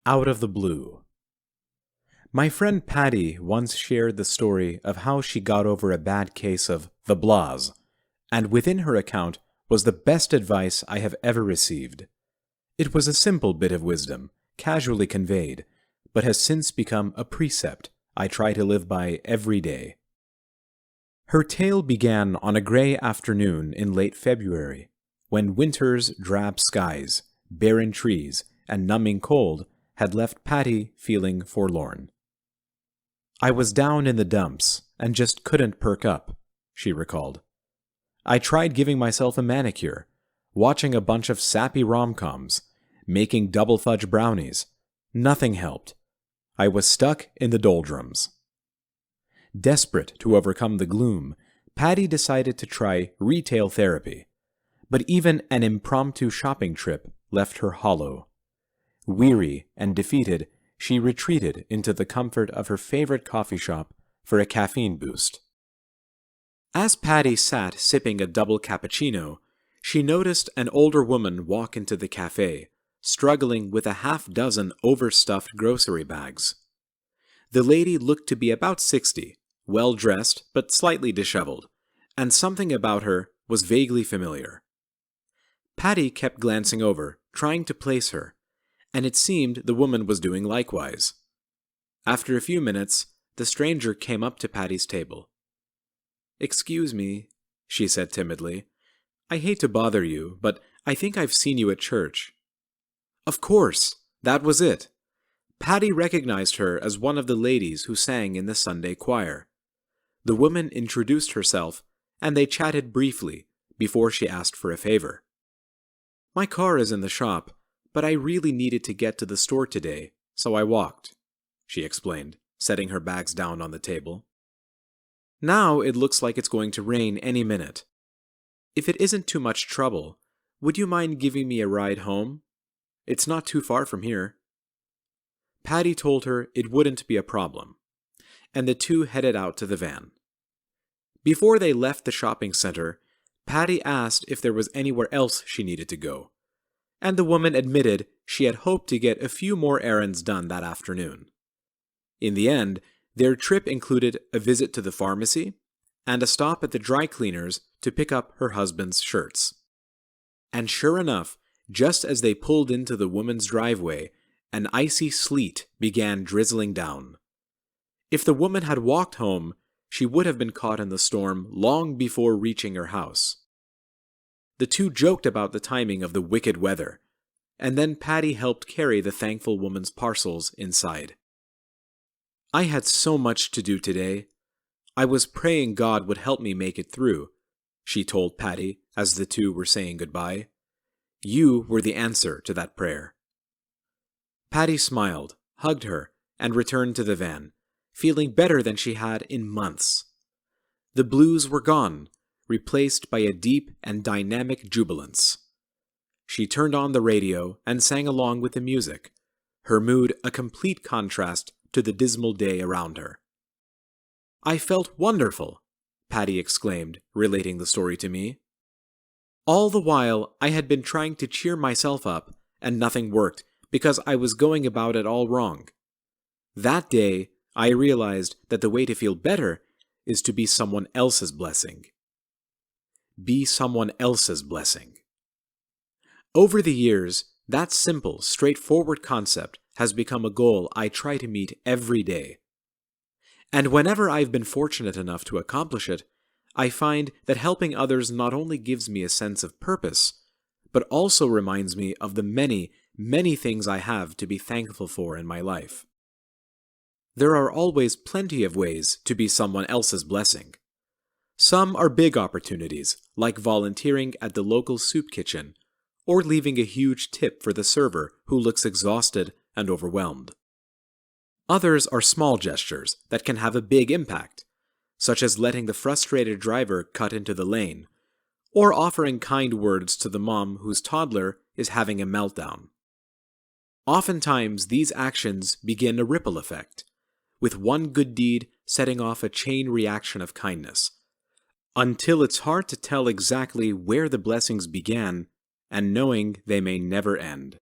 Out of the blue. My friend Patty once shared the story of how she got over a bad case of the blahs, and within her account was the best advice I have ever received. It was a simple bit of wisdom, casually conveyed, but has since become a precept I try to live by every day. Her tale began on a gray afternoon in late February, when winter's drab skies, barren trees, and numbing cold had left Patty feeling forlorn. "I was down in the dumps and just couldn't perk up," she recalled. "I tried giving myself a manicure, watching a bunch of sappy rom-coms, making double fudge brownies. Nothing helped. I was stuck in the doldrums." Desperate to overcome the gloom, Patty decided to try retail therapy, but even an impromptu shopping trip left her hollow. Weary and defeated, she retreated into the comfort of her favorite coffee shop for a caffeine boost. As Patty sat sipping a double cappuccino, she noticed an older woman walk into the cafe, struggling with a half-dozen overstuffed grocery bags. The lady looked to be about 60, well-dressed but slightly disheveled, and something about her was vaguely familiar. Patty kept glancing over, trying to place her, and it seemed the woman was doing likewise. After a few minutes, the stranger came up to Patty's table. "Excuse me," she said timidly. "I hate to bother you, but I think I've seen you at church." Of course, that was it. Patty recognized her as one of the ladies who sang in the Sunday choir. The woman introduced herself, and they chatted briefly before she asked for a favor. "My car is in the shop, but I really needed to get to the store today, so I walked," she explained, setting her bags down on the table. "Now it looks like it's going to rain any minute. If it isn't too much trouble, would you mind giving me a ride home? It's not too far from here." Patty told her it wouldn't be a problem, and the two headed out to the van. Before they left the shopping center, Patty asked if there was anywhere else she needed to go, and the woman admitted she had hoped to get a few more errands done that afternoon. In the end, their trip included a visit to the pharmacy and a stop at the dry cleaners to pick up her husband's shirts. And sure enough, just as they pulled into the woman's driveway, an icy sleet began drizzling down. If the woman had walked home, she would have been caught in the storm long before reaching her house. The two joked about the timing of the wicked weather, and then Patty helped carry the thankful woman's parcels inside. "I had so much to do today. I was praying God would help me make it through," she told Patty as the two were saying goodbye. "You were the answer to that prayer." Patty smiled, hugged her, and returned to the van, feeling better than she had in months. The blues were gone, replaced by a deep and dynamic jubilance. She turned on the radio and sang along with the music, her mood a complete contrast to the dismal day around her. "I felt wonderful," Patty exclaimed, relating the story to me. "All the while I had been trying to cheer myself up, and nothing worked because I was going about it all wrong. That day, I realized that the way to feel better is to be someone else's blessing." Be someone else's blessing. Over the years, that simple, straightforward concept has become a goal I try to meet every day. And whenever I've been fortunate enough to accomplish it, I find that helping others not only gives me a sense of purpose, but also reminds me of the many, many things I have to be thankful for in my life. There are always plenty of ways to be someone else's blessing. Some are big opportunities, like volunteering at the local soup kitchen, or leaving a huge tip for the server who looks exhausted and overwhelmed. Others are small gestures that can have a big impact, such as letting the frustrated driver cut into the lane, or offering kind words to the mom whose toddler is having a meltdown. Oftentimes, these actions begin a ripple effect, with one good deed setting off a chain reaction of kindness, until it's hard to tell exactly where the blessings began and knowing they may never end.